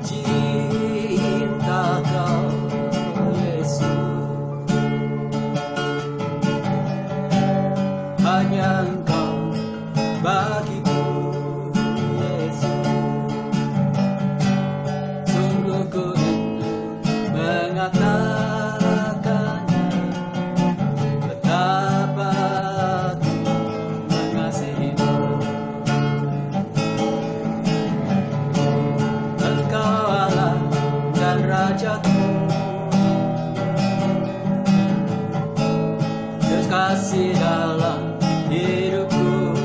cinta Kau Yesus, hanya Engkau bagiku Yesus. Sungguh ku rindu mengatakannya, betapa aku mengasihimu. Engkau Allah dan Rajaku, kekasih dalam hidupku.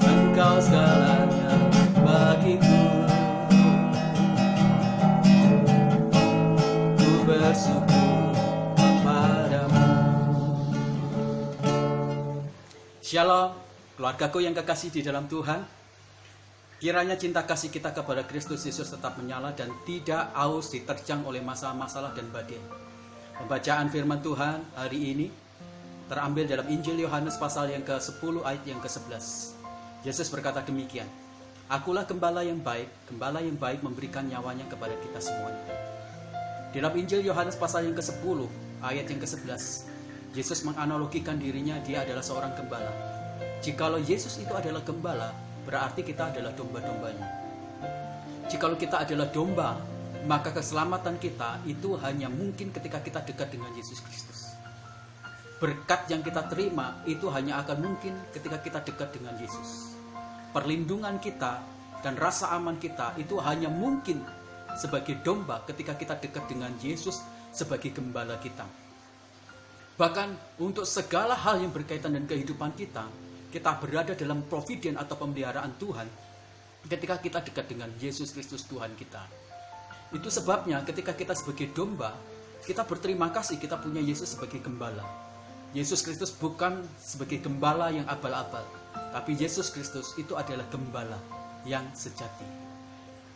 Engkau segalanya bagiku. Ku bersyukur kepadamu. Shalom, keluargaku yang kekasih di dalam Tuhan. Kiranya cinta kasih kita kepada Kristus Yesus tetap menyala dan tidak aus diterjang oleh masalah-masalah dan badai. Pembacaan firman Tuhan hari ini terambil dalam Injil Yohanes pasal yang ke-10 ayat yang ke-11. Yesus berkata demikian, Akulah gembala yang baik memberikan nyawanya kepada kita semuanya. Dalam Injil Yohanes pasal yang ke-10 ayat yang ke-11, Yesus menganalogikan dirinya, dia adalah seorang gembala. Jikalau Yesus itu adalah gembala, berarti kita adalah domba-dombanya. Jikalau kita adalah domba, maka keselamatan kita itu hanya mungkin ketika kita dekat dengan Yesus Kristus. Berkat yang kita terima itu hanya akan mungkin ketika kita dekat dengan Yesus. Perlindungan kita dan rasa aman kita itu hanya mungkin sebagai domba ketika kita dekat dengan Yesus sebagai gembala kita. Bahkan untuk segala hal yang berkaitan dengan kehidupan kita berada dalam providen atau pemeliharaan Tuhan ketika kita dekat dengan Yesus Kristus Tuhan kita. Itu sebabnya ketika kita sebagai domba, kita berterima kasih kita punya Yesus sebagai gembala. Yesus Kristus bukan sebagai gembala yang abal-abal, tapi Yesus Kristus itu adalah gembala yang sejati.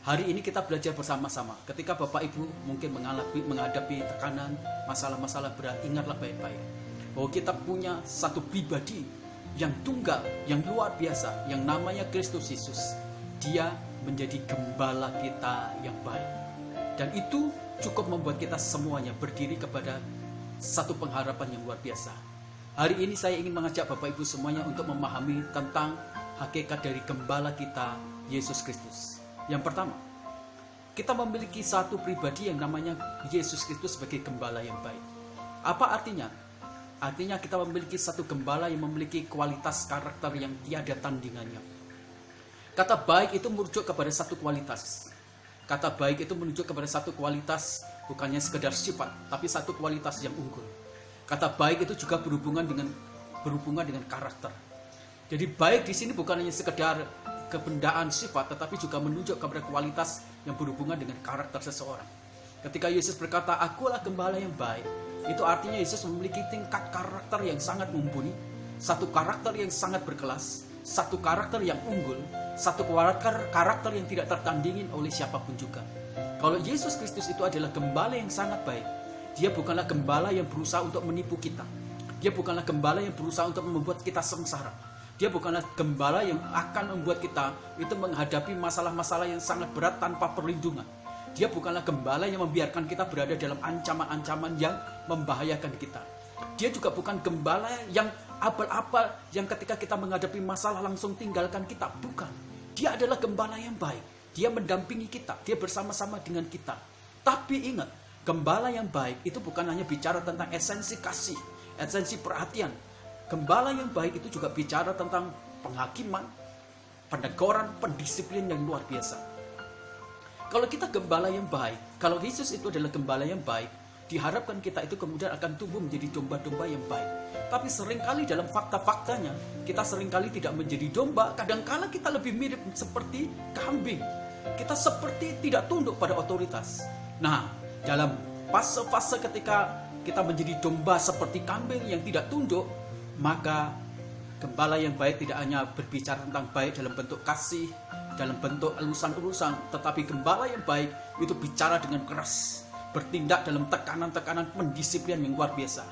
Hari ini kita belajar bersama-sama. Ketika Bapak Ibu mungkin menghadapi tekanan, masalah-masalah berat, ingatlah baik-baik bahwa kita punya satu pribadi yang tunggal, yang luar biasa, yang namanya Kristus Yesus. Dia menjadi gembala kita yang baik. Dan itu cukup membuat kita semuanya berdiri kepada satu pengharapan yang luar biasa. Hari ini saya ingin mengajak Bapak Ibu semuanya untuk memahami tentang hakikat dari gembala kita, Yesus Kristus. Yang pertama, kita memiliki satu pribadi yang namanya Yesus Kristus sebagai gembala yang baik. Apa artinya? Artinya kita memiliki satu gembala yang memiliki kualitas karakter yang tiada tandingannya. Kata baik itu merujuk kepada satu kualitas. Kata baik itu merujuk kepada satu kualitas, bukannya sekedar sifat, tapi satu kualitas yang unggul. Kata baik itu juga berhubungan dengan karakter. Jadi baik di sini bukan hanya sekedar kebendaan sifat, tetapi juga menunjuk kepada kualitas yang berhubungan dengan karakter seseorang. Ketika Yesus berkata, Akulah gembala yang baik, itu artinya Yesus memiliki tingkat karakter yang sangat mumpuni, satu karakter yang sangat berkelas, satu karakter yang unggul, satu karakter yang tidak tertandingin oleh siapapun juga. Kalau Yesus Kristus itu adalah gembala yang sangat baik, dia bukanlah gembala yang berusaha untuk menipu kita. Dia bukanlah gembala yang berusaha untuk membuat kita sengsara. Dia bukanlah gembala yang akan membuat kita itu menghadapi masalah-masalah yang sangat berat tanpa perlindungan. Dia bukanlah gembala yang membiarkan kita berada dalam ancaman-ancaman yang membahayakan kita. Dia juga bukan gembala yang abal-abal yang ketika kita menghadapi masalah langsung tinggalkan kita. Bukan. Dia adalah gembala yang baik. Dia mendampingi kita. Dia bersama-sama dengan kita. Tapi ingat, gembala yang baik itu bukan hanya bicara tentang esensi kasih, esensi perhatian. Gembala yang baik itu juga bicara tentang penghakiman, peneguran, pendisiplin yang luar biasa. Kalau kita gembala yang baik, kalau Yesus itu adalah gembala yang baik, diharapkan kita itu kemudian akan tumbuh menjadi domba-domba yang baik. Tapi seringkali dalam fakta-faktanya, kita seringkali tidak menjadi domba, kadangkala kita lebih mirip seperti kambing. Kita seperti tidak tunduk pada otoritas. Nah, dalam fase-fase ketika kita menjadi domba seperti kambing yang tidak tunduk, maka gembala yang baik tidak hanya berbicara tentang baik dalam bentuk kasih, dalam bentuk elusan-elusan, tetapi gembala yang baik itu bicara dengan keras, bertindak dalam tekanan-tekanan pendisiplinan yang luar biasa.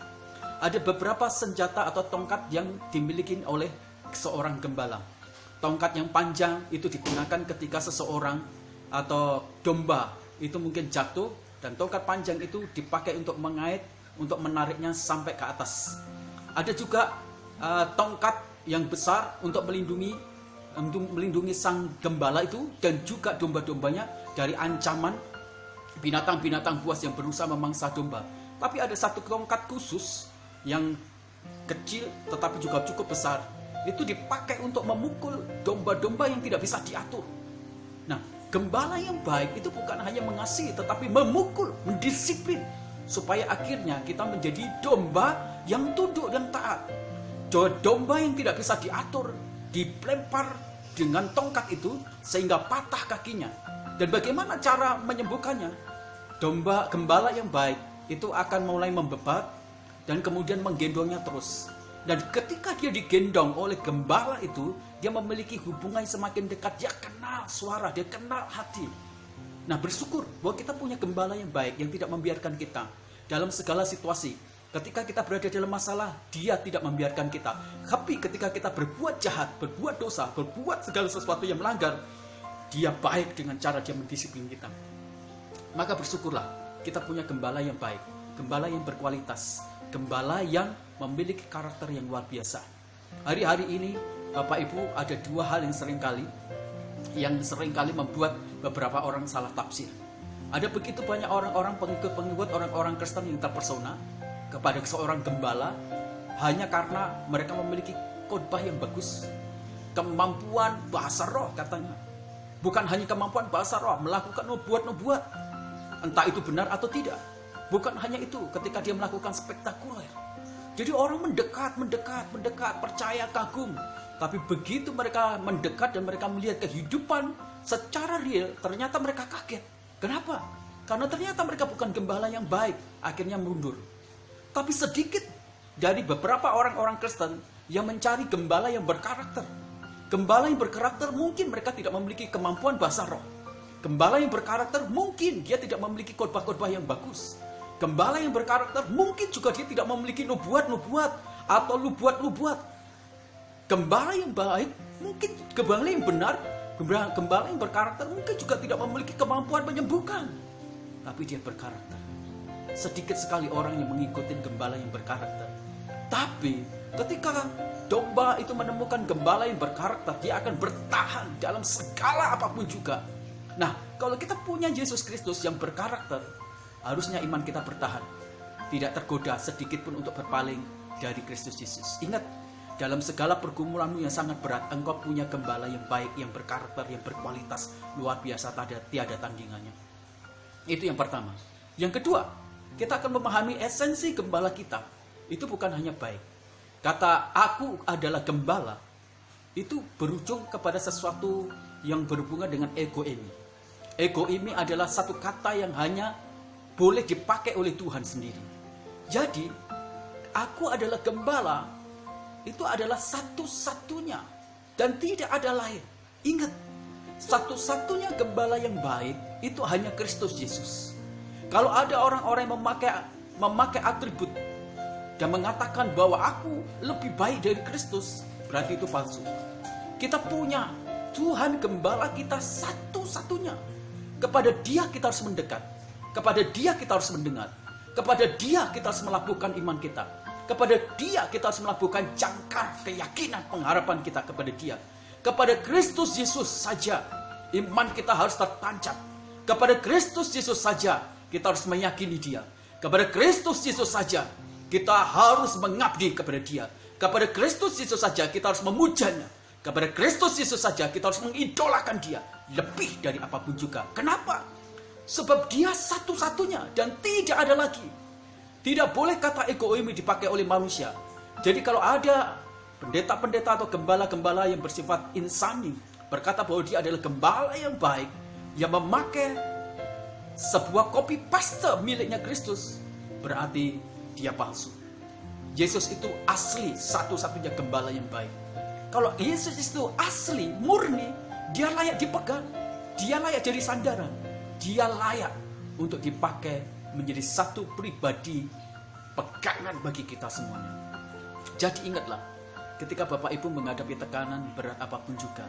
Ada beberapa senjata atau tongkat yang dimiliki oleh seorang gembala. Tongkat yang panjang itu digunakan ketika seseorang atau domba itu mungkin jatuh, dan tongkat panjang itu dipakai untuk mengait, untuk menariknya sampai ke atas. Ada juga tongkat yang besar untuk melindungi sang gembala itu dan juga domba-dombanya dari ancaman binatang-binatang buas yang berusaha memangsa domba. Tapi ada satu tongkat khusus yang kecil tetapi juga cukup besar. Itu dipakai untuk memukul domba-domba yang tidak bisa diatur. Nah, gembala yang baik itu bukan hanya mengasihi tetapi memukul, mendisiplin, supaya akhirnya kita menjadi domba yang tunduk dan taat. Domba yang tidak bisa diatur, dilempar dengan tongkat itu sehingga patah kakinya. Dan bagaimana cara menyembuhkannya? Gembala yang baik itu akan mulai membebat dan kemudian menggendongnya terus. Dan ketika dia digendong oleh gembala itu, dia memiliki hubungan semakin dekat. Dia kenal suara, dia kenal hati. Nah, bersyukur bahwa kita punya gembala yang baik yang tidak membiarkan kita dalam segala situasi. Ketika kita berada dalam masalah, dia tidak membiarkan kita. Tapi ketika kita berbuat jahat, berbuat dosa, berbuat segala sesuatu yang melanggar, dia baik dengan cara dia mendisiplin kita. Maka bersyukurlah kita punya gembala yang baik, gembala yang berkualitas, gembala yang memiliki karakter yang luar biasa. Hari-hari ini Bapak Ibu, ada dua hal yang seringkali membuat beberapa orang salah tafsir. Ada begitu banyak orang-orang pengikut orang-orang Kristen yang terpesona kepada seorang gembala hanya karena mereka memiliki khotbah yang bagus, kemampuan bahasa roh katanya. Bukan hanya kemampuan bahasa roh, melakukan nubuat-nubuat, entah itu benar atau tidak. Bukan hanya itu, ketika dia melakukan spektakuler. Jadi orang mendekat, percaya, kagum. Tapi begitu mereka mendekat dan mereka melihat kehidupan secara real, ternyata mereka kaget. Kenapa? Karena ternyata mereka bukan gembala yang baik, akhirnya mundur. Tapi sedikit dari beberapa orang-orang Kristen yang mencari gembala yang berkarakter. Gembala yang berkarakter mungkin mereka tidak memiliki kemampuan bahasa roh. Gembala yang berkarakter mungkin dia tidak memiliki khotbah-khotbah yang bagus. Gembala yang berkarakter mungkin juga dia tidak memiliki nubuat-nubuat atau lubuat-lubuat. Gembala yang baik mungkin, gembala yang benar, gembala yang berkarakter mungkin juga tidak memiliki kemampuan menyembuhkan. Tapi dia berkarakter. Sedikit sekali orang yang mengikuti gembala yang berkarakter. Tapi ketika domba itu menemukan gembala yang berkarakter, dia akan bertahan dalam segala apapun juga. Nah, kalau kita punya Yesus Kristus yang berkarakter, harusnya iman kita bertahan, tidak tergoda sedikit pun untuk berpaling dari Kristus Yesus. Ingat, dalam segala pergumulanmu yang sangat berat, engkau punya gembala yang baik, yang berkarakter, yang berkualitas, luar biasa, tiada tandingannya. Itu yang pertama. Yang kedua, kita akan memahami esensi gembala kita. Itu bukan hanya baik. Kata aku adalah gembala, itu berujung kepada sesuatu yang berhubungan dengan ego ini. Ego ini adalah satu kata yang hanya boleh dipakai oleh Tuhan sendiri. Jadi, aku adalah gembala, itu adalah satu-satunya dan tidak ada lain. Ingat, satu-satunya gembala yang baik itu hanya Kristus Yesus. Kalau ada orang-orang yang memakai atribut dan mengatakan bahwa aku lebih baik dari Kristus, berarti itu palsu. Kita punya Tuhan gembala kita satu-satunya. Kepada Dia kita harus mendekat. Kepada Dia kita harus mendengar. Kepada Dia kita harus melabuhkan iman kita. Kepada Dia kita harus melabuhkan jangkar keyakinan pengharapan kita kepada Dia. Kepada Kristus Yesus saja iman kita harus tertancap. Kepada Kristus Yesus saja kita harus meyakini Dia. Kepada Kristus Yesus saja kita harus mengabdi kepada Dia. Kepada Kristus Yesus saja kita harus memujanya. Kepada Kristus Yesus saja kita harus mengidolakan Dia lebih dari apapun juga. Kenapa? Sebab Dia satu-satunya dan tidak ada lagi. Tidak boleh kata ego ini dipakai oleh manusia. Jadi kalau ada pendeta-pendeta atau gembala-gembala yang bersifat insani berkata bahwa dia adalah gembala yang baik, yang memakai sebuah copy paste miliknya Kristus, berarti dia palsu. Yesus itu asli, satu-satunya gembala yang baik. Kalau Yesus itu asli, murni, dia layak dipegang, dia layak jadi sandaran, dia layak untuk dipakai menjadi satu pribadi pegangan bagi kita semuanya. Jadi ingatlah, ketika Bapak Ibu menghadapi tekanan berat apapun juga,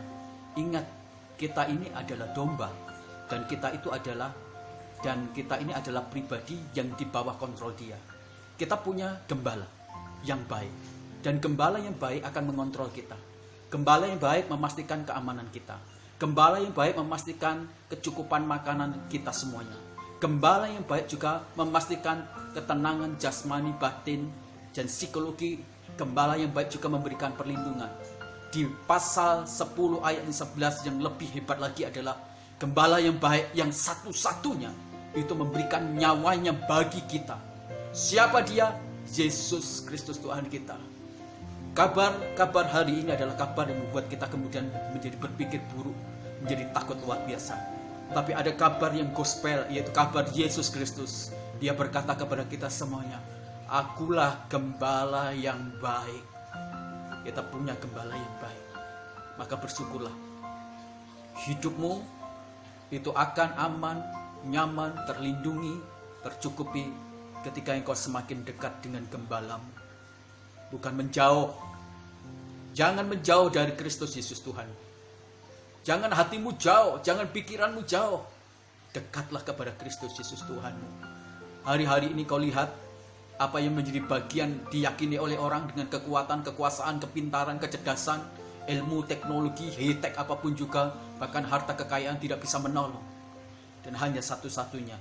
ingat kita ini adalah domba dan kita ini adalah pribadi yang di bawah kontrol Dia. Kita punya gembala yang baik dan gembala yang baik akan mengontrol kita. Gembala yang baik memastikan keamanan kita. Gembala yang baik memastikan kecukupan makanan kita semuanya. Gembala yang baik juga memastikan ketenangan jasmani, batin, dan psikologi. Gembala yang baik juga memberikan perlindungan. Di pasal 10 ayat 11 yang lebih hebat lagi adalah gembala yang baik yang satu-satunya itu memberikan nyawanya bagi kita. Siapa Dia? Yesus Kristus Tuhan kita. Kabar hari ini adalah kabar yang membuat kita kemudian menjadi berpikir buruk, menjadi takut luar biasa. Tapi ada kabar yang gospel, yaitu kabar Yesus Kristus. Dia berkata kepada kita semuanya, akulah gembala yang baik. Kita punya gembala yang baik. Maka bersyukurlah. Hidupmu itu akan aman, nyaman, terlindungi, tercukupi ketika engkau semakin dekat dengan gembalamu. Bukan menjauh. Jangan menjauh dari Kristus Yesus Tuhan. Jangan hatimu jauh, jangan pikiranmu jauh. Dekatlah kepada Kristus Yesus Tuhanmu. Hari-hari ini kau lihat apa yang menjadi bagian diyakini oleh orang dengan kekuatan, kekuasaan, kepintaran, kecerdasan, ilmu, teknologi, high-tech apapun juga, bahkan harta kekayaan tidak bisa menolong. Dan hanya satu-satunya,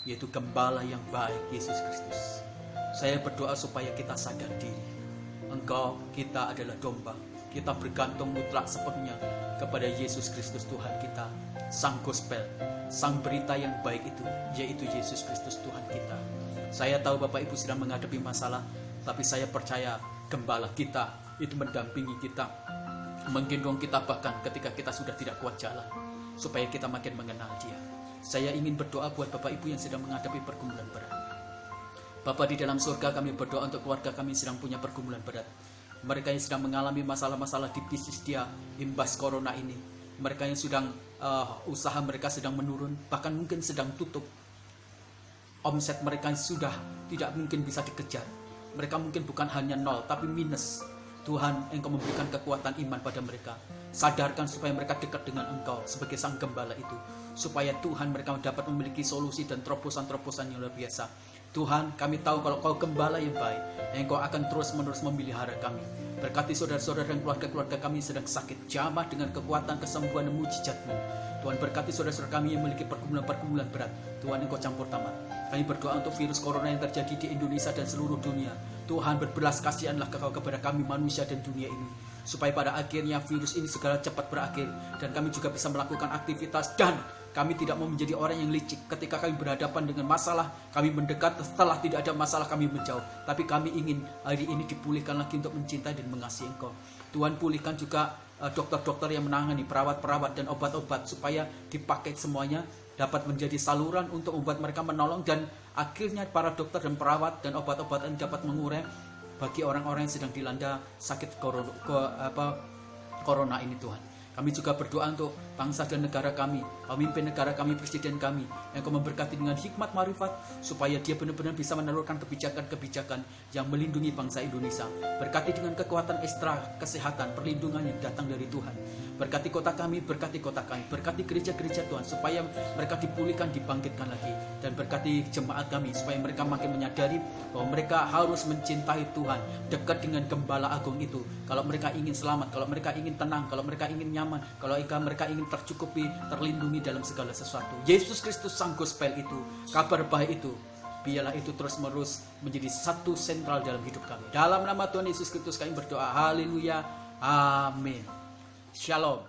yaitu gembala yang baik, Yesus Kristus. Saya berdoa supaya kita sadar diri. Kita adalah domba. Kita bergantung mutlak sepenuhnya kepada Yesus Kristus Tuhan kita. Sang gospel, sang berita yang baik itu, yaitu Yesus Kristus Tuhan kita. Saya tahu Bapak Ibu sedang menghadapi masalah, tapi saya percaya gembala kita itu mendampingi kita, menggendong kita bahkan ketika kita sudah tidak kuat jalan, supaya kita makin mengenal Dia. Saya ingin berdoa buat Bapak Ibu yang sedang menghadapi pergumulan berat. Bapa di dalam surga, kami berdoa untuk keluarga kami yang sedang punya pergumulan berat. Mereka yang sedang mengalami masalah-masalah di bisnis dia, imbas corona ini. Mereka yang sedang usaha mereka sedang menurun, bahkan mungkin sedang tutup. Omset mereka sudah tidak mungkin bisa dikejar. Mereka mungkin bukan hanya nol, tapi minus. Tuhan, Engkau memberikan kekuatan iman pada mereka. Sadarkan supaya mereka dekat dengan Engkau sebagai sang gembala itu. Supaya Tuhan mereka dapat memiliki solusi dan terobosan-terobosan yang luar biasa. Tuhan, kami tahu kalau Kau gembala yang baik, Engkau akan terus-menerus memelihara kami. Berkati saudara-saudara dan keluarga-keluarga kami sedang sakit, jamah dengan kekuatan, kesembuhan dan mujizat-Mu. Tuhan, berkati saudara-saudara kami yang memiliki pergumulan-pergumulan berat. Tuhan, Engkau campur tangan. Kami berdoa untuk virus corona yang terjadi di Indonesia dan seluruh dunia. Tuhan, berbelas kasihanlah Kau kepada kami manusia dan dunia ini, supaya pada akhirnya virus ini segera cepat berakhir, dan kami juga bisa melakukan aktivitas, dan kami tidak mau menjadi orang yang licik. Ketika kami berhadapan dengan masalah, kami mendekat. Setelah tidak ada masalah, kami menjauh. Tapi kami ingin hari ini dipulihkan lagi untuk mencintai dan mengasihi Engkau. Tuhan, pulihkan juga dokter-dokter yang menangani, perawat-perawat dan obat-obat, supaya dipakai semuanya dapat menjadi saluran untuk membuat mereka menolong, dan akhirnya para dokter dan perawat dan obat-obatan dapat mengurai bagi orang-orang yang sedang dilanda sakit corona ini. Tuhan, kami juga berdoa untuk bangsa dan negara kami, pemimpin negara kami, presiden kami, yang Kau memberkati dengan hikmat marifat, supaya dia benar-benar bisa menelurkan kebijakan-kebijakan yang melindungi bangsa Indonesia. Berkati dengan kekuatan ekstra kesehatan, perlindungan yang datang dari Tuhan. Berkati kota kami, berkati gereja-gereja Tuhan, supaya mereka dipulihkan, dibangkitkan lagi. Dan berkati jemaat kami, supaya mereka makin menyadari bahwa mereka harus mencintai Tuhan, dekat dengan gembala agung itu. Kalau mereka ingin selamat, kalau mereka ingin tenang, kalau mereka ingin nyaman, kalau mereka ingin tercukupi, terlindungi dalam segala sesuatu. Yesus Kristus sang gospel itu, kabar baik itu, biarlah itu terus-menerus menjadi satu sentral dalam hidup kami. Dalam nama Tuhan Yesus Kristus kami berdoa. Haleluya. Amin. Shalom.